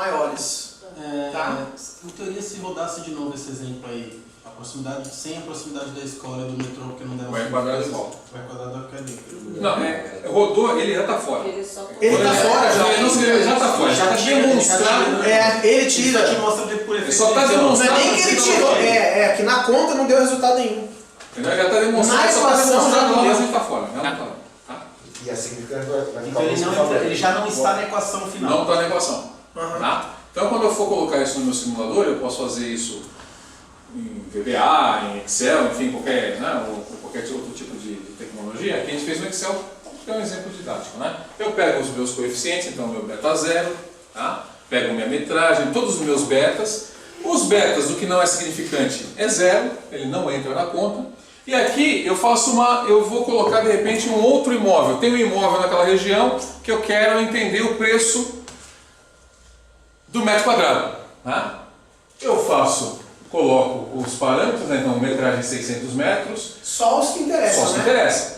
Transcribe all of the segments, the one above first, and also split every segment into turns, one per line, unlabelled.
maiores. Tá?
Em teoria, se rodasse de novo esse exemplo aí, sem a proximidade da escola e do metrô, porque não deve
Vai quadrado igual.
Vai quadrado aqui.
Não, rodou, ele já tá fora.
Ele tá fora já.
Ele já tá fora, já tá demonstrado.
Ele tira.
Ele só te mostra por efeito.
Só tá demonstrado.
Não é nem que ele tirou, que na conta não deu resultado nenhum.
Ele já tá demonstrado, só tá demonstrado lá, mas ele tá fora. Não tá.
E a significante vai
Então ele já não está na equação final.
Não está na equação. Tá? Então quando eu for colocar isso no meu simulador, eu posso fazer isso em VBA, em Excel, enfim, qualquer outro tipo de tecnologia. Aqui a gente fez no Excel, que é um exemplo didático. Né? Eu pego os meus coeficientes, então meu beta 0, tá? Pego minha metragem, todos os meus betas. Os betas do que não é significante é 0, ele não entra na conta. E aqui eu vou colocar de repente um outro imóvel. Tem um imóvel naquela região que eu quero entender o preço do metro quadrado. Tá? Eu coloco os parâmetros, né? Então metragem 600 metros.
Só os que interessam,
Só os que interessam.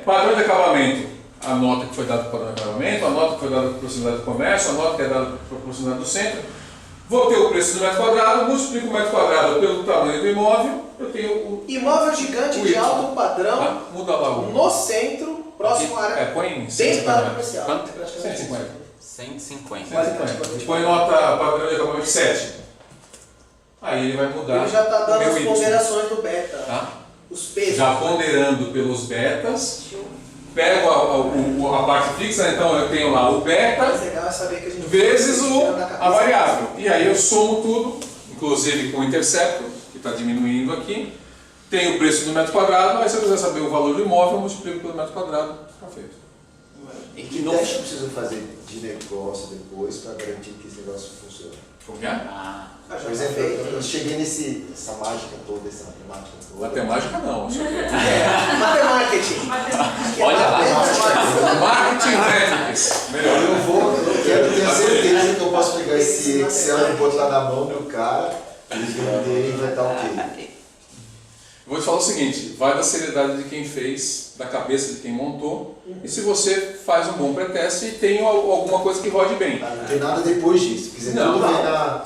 Padrão de acabamento, a nota que foi dada para o padrão de acabamento, a nota que foi dada para a proximidade do comércio, a nota que é dada para a proximidade do centro. Vou ter o preço do metro quadrado, multiplico o metro quadrado pelo tamanho do imóvel, eu tenho o...
Imóvel gigante de alto padrão,
muda lá o...
no centro, próximo à área,
põe
dentro da área comercial.
Quanto?
150.
150.
Põe nota padrão de acabamento 7. Aí ele vai mudar.
Ele já está dando
o meu
as
Y.
ponderações do beta,
Tá?
os pesos.
Já ponderando pelos betas. Pego a parte fixa, então eu tenho lá o beta
Legal é saber que a gente
vezes a variável. E aí eu somo tudo, inclusive com o intercepto, que está diminuindo aqui. Tem o preço do metro quadrado, aí se eu quiser saber o valor do imóvel, eu multiplico pelo metro quadrado, está feito.
E que teste eu preciso fazer de negócio depois para garantir que esse negócio funcione?
Como que é?
Por exemplo, eu cheguei nessa mágica toda, essa matemática toda.
Matemática não.
Matemarketing.
Olha lá.
Marketing Techniques. Melhor.
Eu quero ter certeza que eu posso pegar esse Excel e botar na mão do cara, ele vender e vai estar ok.
Vou te falar o seguinte, vai da seriedade de quem fez, da cabeça de quem montou, e se você faz um bom pré-teste e tem alguma coisa que rode bem.
Não tem nada depois disso, se quiser tudo ver na...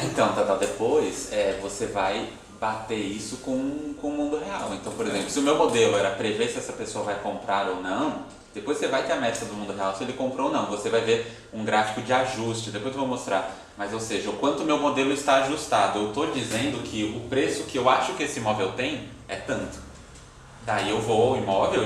Então, Tata, depois você vai bater isso com o mundo real. Então, por exemplo, se o meu modelo era prever se essa pessoa vai comprar ou não, depois você vai ter a métrica do mundo real, se ele comprou ou não. Você vai ver um gráfico de ajuste, depois eu vou mostrar. Mas, ou seja, o quanto o meu modelo está ajustado. Eu estou dizendo que o preço que eu acho que esse imóvel tem é tanto. Daí eu vou ao imóvel,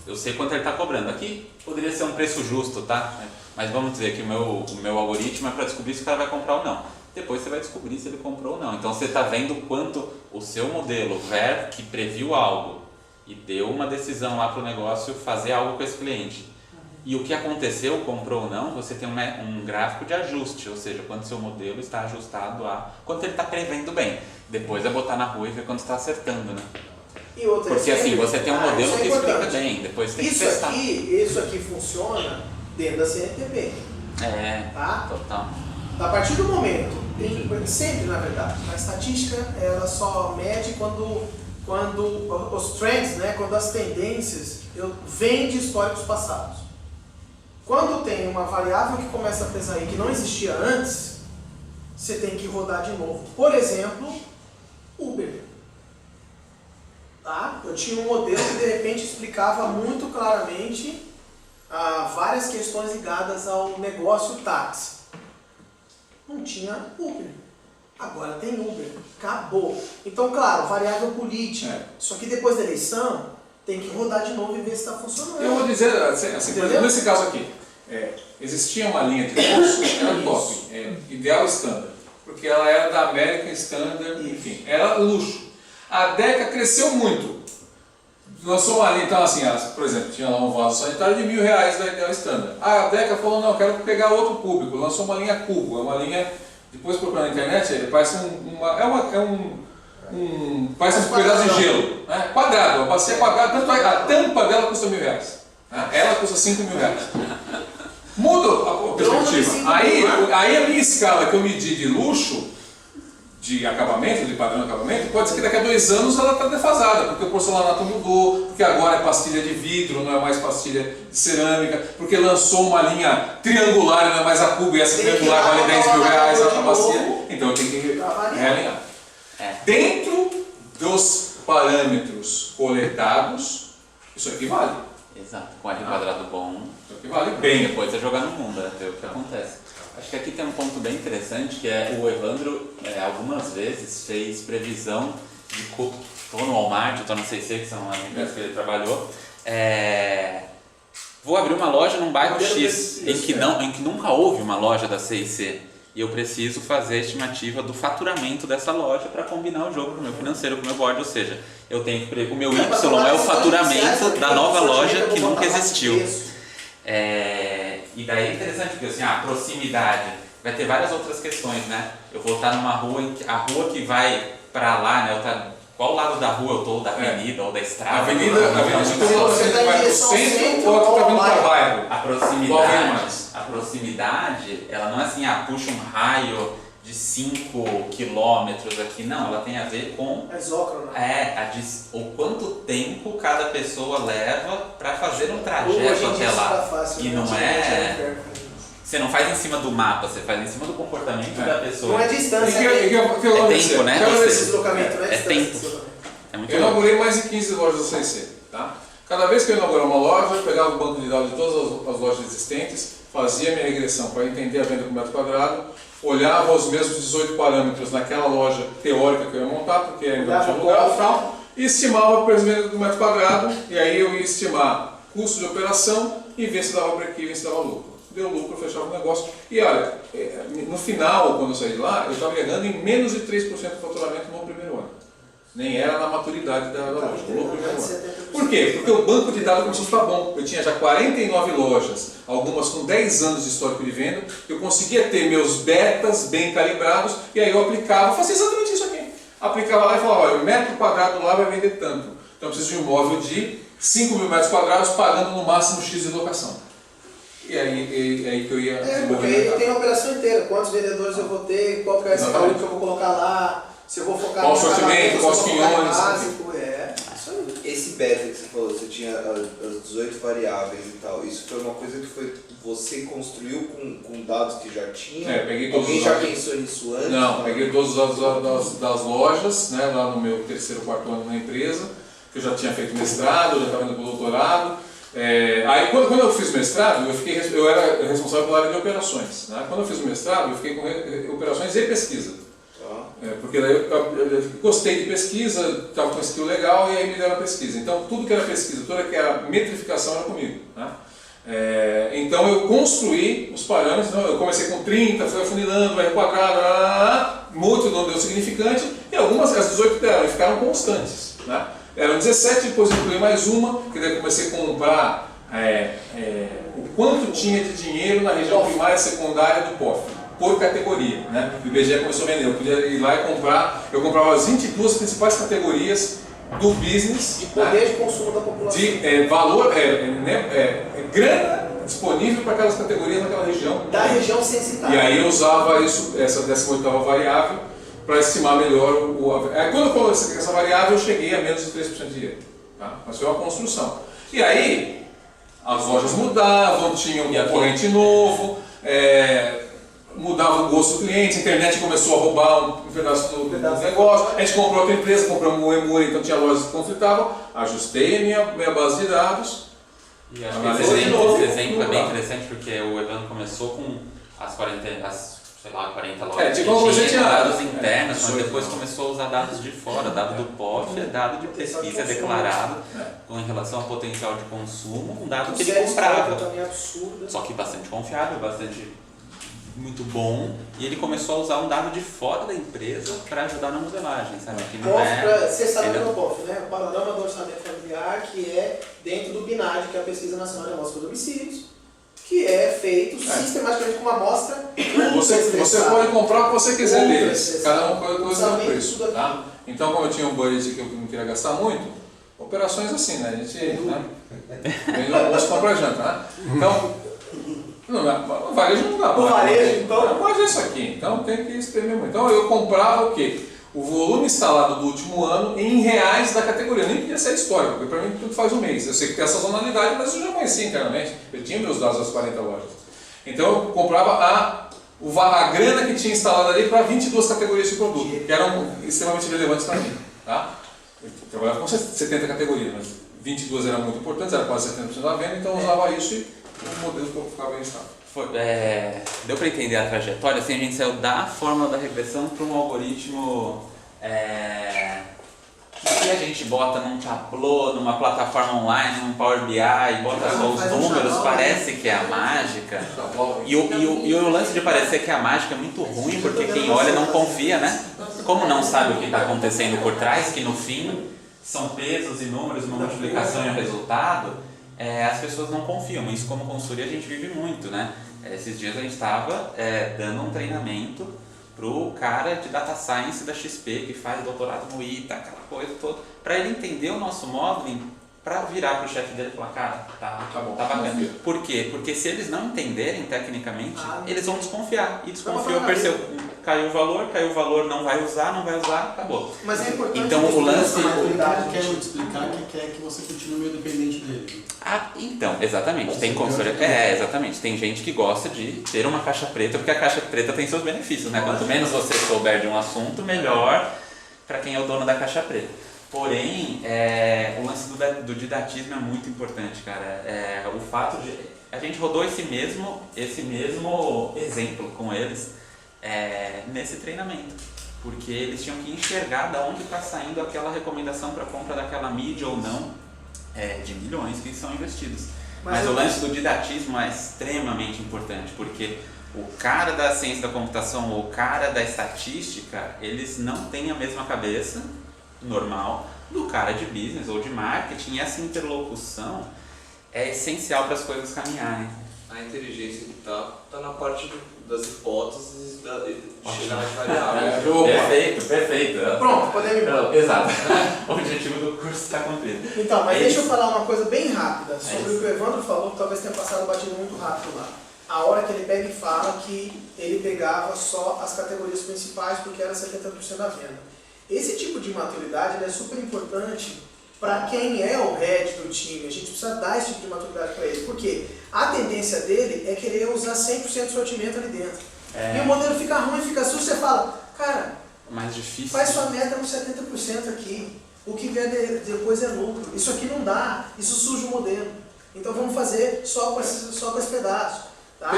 eu sei quanto ele está cobrando. Aqui poderia ser um preço justo, tá? Mas vamos dizer que o meu algoritmo é para descobrir se o cara vai comprar ou não. Depois você vai descobrir se ele comprou ou não. Então você está vendo quanto o seu modelo, que previu algo e deu uma decisão lá para o negócio fazer algo com esse cliente. E o que aconteceu, comprou ou não, você tem um gráfico de ajuste, ou seja, quanto seu modelo está ajustado a quanto ele está prevendo bem. Depois é botar na rua e ver quanto está acertando, né?
E outra
Porque assim, você tem um modelo que explica bem, depois tem que testar.
Isso aqui funciona dentro da CNTP. Tá?
Total.
A partir do momento, sempre na verdade, a estatística ela só mede quando os trends, né, quando as tendências vêm de históricos passados. Quando tem uma variável que começa a pesar aí que não existia antes, você tem que rodar de novo. Por exemplo, Uber. Tá? Eu tinha um modelo que de repente explicava muito claramente várias questões ligadas ao negócio táxi. Não tinha Uber. Agora tem Uber. Acabou. Então, claro, variável política. Isso aqui depois da eleição tem que rodar de novo e ver se está funcionando.
Eu vou dizer, assim, por exemplo, nesse caso aqui, existia uma linha de preço, era top, ideal standard, porque ela era da American Standard, enfim, era luxo. A Deca cresceu muito. Lançou uma linha, então assim, por exemplo, tinha lá um vaso sanitário de R$1.000 da ideal standard. A Deca falou, não, quero pegar outro público, lançou uma linha cubo, é uma linha, depois procurando na internet, ele parece parece um pedaço de gelo, né? Quadrado, uma bacia quadrada, tanto a tampa dela custa R$1.000, né? Ela custa R$5.000. Muda a perspectiva. Aí a minha escala que eu medi de luxo de acabamento, de padrão de acabamento, pode ser que daqui a 2 anos ela está defasada, porque o porcelanato mudou, porque agora é pastilha de vidro, não é mais pastilha de cerâmica, porque lançou uma linha triangular e não é mais a cubo, e essa triangular vale 10 mil reais a bacia. Então eu tenho que realinhar. Dentro dos parâmetros coletados, isso aqui vale.
Exato, com R quadrado bom.
Isso aqui vale bem.
Depois é jogar no mundo, é ver o que acontece. Acho que aqui tem um ponto bem interessante, que é o Evandro algumas vezes fez previsão de estou no Walmart, estou na CIC, que são as empresas que ele trabalhou. Vou abrir uma loja num bairro X, em que nunca houve uma loja da CIC. E eu preciso fazer a estimativa do faturamento dessa loja para combinar o jogo com o meu financeiro, com o meu board. Ou seja, eu tenho que o meu Y é o faturamento da nova loja que nunca existiu. E daí é interessante, porque assim, a proximidade vai ter várias outras questões, né? Eu vou estar numa rua, a rua que vai para lá, né? Qual lado da rua eu estou, da avenida ou da estrada?
A avenida você vai para o centro ou está vindo para o bairro?
A proximidade, ela não é assim, puxa um raio de 5 quilômetros aqui, não, ela tem a ver com o quanto tempo cada pessoa leva para fazer um trajeto até lá. E não você não faz em cima do mapa, você faz em cima do comportamento da pessoa.
Não é distância,
é tempo, né?
É
tempo. É muito
eu inaugurei mais de 15 lojas da CIC, tá? Cada vez que eu inaugurava uma loja, eu pegava o banco de dados de todas as lojas existentes, fazia minha regressão para entender a venda por metro quadrado, olhava os mesmos 18 parâmetros naquela loja teórica que eu ia montar, porque ainda não tinha lugar e tal, e estimava o preço de venda do metro quadrado, e aí eu ia estimar custo de operação e ver se dava break-even, se dava lucro. Deu lucro, eu fechava o negócio. E olha, no final, quando eu saí de lá, eu estava ganhando em menos de 3% do faturamento no primeiro ano. Nem era na maturidade da loja, no primeiro ano. Por quê? Porque o banco de dados começou a ficar bom. Eu tinha já 49 lojas, algumas com 10 anos de histórico de venda. Eu conseguia ter meus betas bem calibrados e aí eu aplicava, fazia exatamente isso aqui. Aplicava lá e falava, olha, o metro quadrado lá vai vender tanto. Então eu preciso de um imóvel de 5 mil metros quadrados pagando no máximo X de locação. E aí que eu ia desenvolver.
Porque aí eu tenho a operação inteira. Quantos vendedores eu vou ter, qual que é esse valor que eu vou colocar lá, se eu vou focar
qual sortimento, quais quinhões.
Isso aí.
Esse beta que você falou, você tinha as 18 variáveis e tal, isso foi uma coisa que você construiu com dados que já tinha?
Peguei todos
Alguém
os
já
dados.
pensou nisso antes?
Não, peguei todos os dados das lojas, né, lá no meu 3º, 4º ano na empresa, que eu já tinha feito mestrado, já estava indo para o doutorado. Aí quando eu fiz mestrado, eu era responsável pela área de operações. Né? Quando eu fiz o mestrado, eu fiquei com operações e pesquisa. Porque daí eu gostei de pesquisa, estava com um skill legal e aí me deram a pesquisa. Então tudo que era pesquisa, toda que era metrificação era comigo. Né? Então eu construí os parâmetros, então, eu comecei com 30, fui afunilando, R quadrado, múltiplo não deu significante, e algumas, as 18 deram, e ficaram constantes. Né? Eram 17, depois eu incluí mais uma, que daí comecei a comprar o quanto tinha de dinheiro na região primária e secundária do POF, por categoria. Né? O IBGE começou a vender, eu podia ir lá e comprar, eu comprava as 22 principais categorias do business.
De poder de consumo da população.
De valor, grana disponível para aquelas categorias naquela região.
Da região censitária.
E aí eu usava essa 18ª variável para estimar melhor quando eu coloquei essa variável, eu cheguei a menos de 3% de erro. Tá? Mas foi uma construção. E aí, as lojas mudavam, tinha um concorrente novo, mudava o gosto do cliente, a internet começou a roubar um pedaço do negócio, a gente comprou outra empresa, compramos um Emuri, então tinha lojas que conflitavam, ajustei a minha base de dados.
E acho que esse exemplo é bem interessante, porque o Evandro começou com as 40 lojas que tinha dados internos, mas depois começou a usar dados de fora, dado do POF, dado de pesquisa declarado em relação ao potencial de consumo, um dado que ele comprava. Só que bastante confiável, muito bom, e ele começou a usar um dado de fora da empresa para ajudar na modelagem, sabe? Que não
você sabe o que é o POF, né? O Panorama do Orçamento Familiar, que é dentro do BINAD, que é a Pesquisa Nacional de Amostra por Domicílios, que é feito sistematicamente com uma amostra.
Você pode comprar o que você quiser deles, cada um pode coisa no preço.
Tá?
Tá? Então, como eu tinha um budget que eu não queria gastar muito, operações assim, né? A gente vende o almoço e compra a janta. Né? Então, Não, no varejo não dá.
No varejo, então?
Não pode isso aqui, então tem que espremer muito. Então eu comprava o quê? O volume instalado do último ano em reais da categoria. Nem podia ser histórico, porque para mim tudo faz um mês. Eu sei que tem essa sazonalidade, mas eu já conhecia internamente. Eu tinha meus dados das 40 lojas. Então eu comprava a grana que tinha instalado ali para 22 categorias de produto, que eram extremamente relevantes para mim. Tá? Eu trabalhava com 70 categorias, mas 22 eram muito importantes, era quase 70% da venda, então eu usava isso e o modelo ficava bem instável.
Deu para entender a trajetória, assim, a gente saiu da fórmula da regressão para um algoritmo que a gente bota num Tableau, numa plataforma online, num Power BI, bota só os números, parece que é a mágica. E o lance de parecer que é a mágica é muito ruim, porque quem olha não confia, né? Como não sabe o que está acontecendo por trás, que no fim são pesos e números, uma multiplicação e um resultado, as pessoas não confiam. Isso como consultoria a gente vive muito, né? Esses dias a gente estava dando um treinamento pro cara de Data Science da XP, que faz doutorado no ITA, aquela coisa toda, para ele entender o nosso modeling, para virar pro chefe dele e falar, cara, tá bacana. Por quê? Porque se eles não entenderem tecnicamente, eles vão desconfiar. E desconfiou, percebeu, caiu o valor, não vai usar, acabou.
Mas é importante.
Então o lance...
Ele quer te explicar que quer que você continue meio dependente dele.
Então, exatamente. Tem consultoria. Exatamente. Tem gente que gosta de ter uma caixa preta, porque a caixa preta tem seus benefícios, né? Quanto menos você souber de um assunto, melhor para quem é o dono da caixa preta. Porém, o lance do didatismo é muito importante, cara. O fato de... A gente rodou esse mesmo exemplo com eles nesse treinamento. Porque eles tinham que enxergar de onde está saindo aquela recomendação para compra daquela mídia ou não, de milhões que são investidos. Mas o lance do didatismo é extremamente importante, porque o cara da ciência da computação ou o cara da estatística, eles não têm a mesma cabeça normal do cara de business ou de marketing, e essa interlocução é essencial para as coisas caminharem.
A inteligência que tá na parte das hipóteses de chegar nas variáveis.
Perfeito.
Pronto, podemos ir embora.
Exato. O objetivo do curso está cumprido.
Então, mas deixa eu falar uma coisa bem rápida sobre o que o Evandro falou, que talvez tenha passado batido muito rápido lá. A hora que ele pega e fala que ele pegava só as categorias principais porque era 70% da venda. Esse tipo de maturidade ele é super importante para quem é o head do time. A gente precisa dar esse tipo de maturidade para ele, porque a tendência dele é querer usar 100% do sortimento ali dentro. E o modelo fica ruim, fica sujo, você fala, cara,
mais difícil.
Faz sua meta no 70% aqui, o que vier depois é lucro. Isso aqui não dá, isso suja o modelo. Então vamos fazer só com esse pedaço. Tá?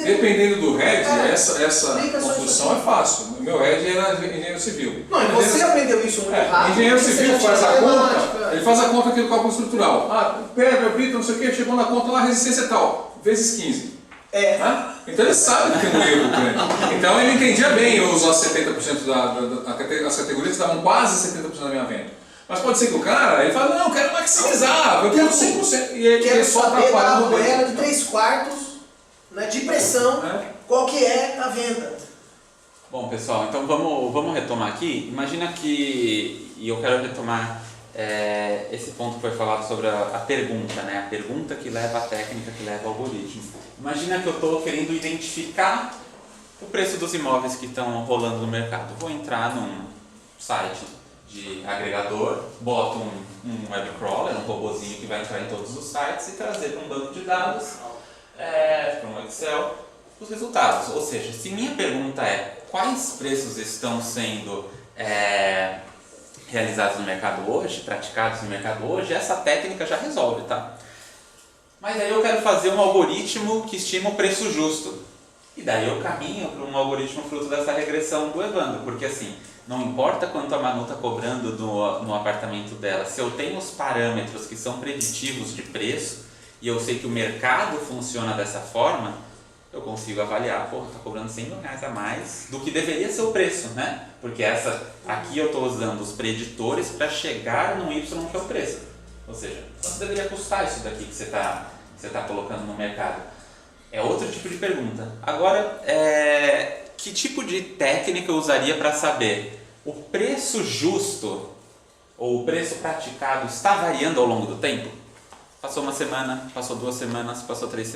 Dependendo do head, essa construção é fácil. O meu head era engenheiro civil.
Não, e você aprendeu isso muito rápido.
Engenheiro civil faz a conta, ele faz a conta aqui do cálculo estrutural. Pedra, brita, não sei o que, chegou na conta lá, resistência tal, vezes 15. Então ele sabe que tem um erro grande. Então ele entendia bem eu usar 70% as categorias que davam quase 70% da minha venda. Mas pode ser que o cara, ele fala, não, eu quero maximizar, eu quero 100%. E ele
quero
só
saber da
atrapalha no
arruela de 3/4, né, de pressão, qual que é a venda.
Bom, pessoal, então vamos retomar aqui. Imagina que, e eu quero retomar esse ponto que foi falado sobre a pergunta, né? A pergunta que leva à técnica, que leva ao algoritmo. Imagina que eu estou querendo identificar o preço dos imóveis que estão rolando no mercado. Vou entrar num site de agregador, boto um web crawler, um robozinho que vai entrar em todos os sites e trazer para um banco de dados, para um Excel, os resultados. Ou seja, se minha pergunta é quais preços estão sendo realizados no mercado hoje, praticados no mercado hoje, essa técnica já resolve, tá? Mas aí eu quero fazer um algoritmo que estima o preço justo. E daí eu caminho para um algoritmo fruto dessa regressão do Evandro, porque assim, não importa quanto a Manu está cobrando no apartamento dela, se eu tenho os parâmetros que são preditivos de preço e eu sei que o mercado funciona dessa forma, eu consigo avaliar, está cobrando 100 mil reais a mais do que deveria ser o preço, né? Porque aqui eu estou usando os preditores para chegar no Y que é o preço. Ou seja, quanto deveria custar isso daqui que você tá colocando no mercado? É outro tipo de pergunta. Agora, que tipo de técnica eu usaria para saber o preço justo ou o preço praticado está variando ao longo do tempo? Passou uma semana, passou 2 semanas, passou 3 semanas.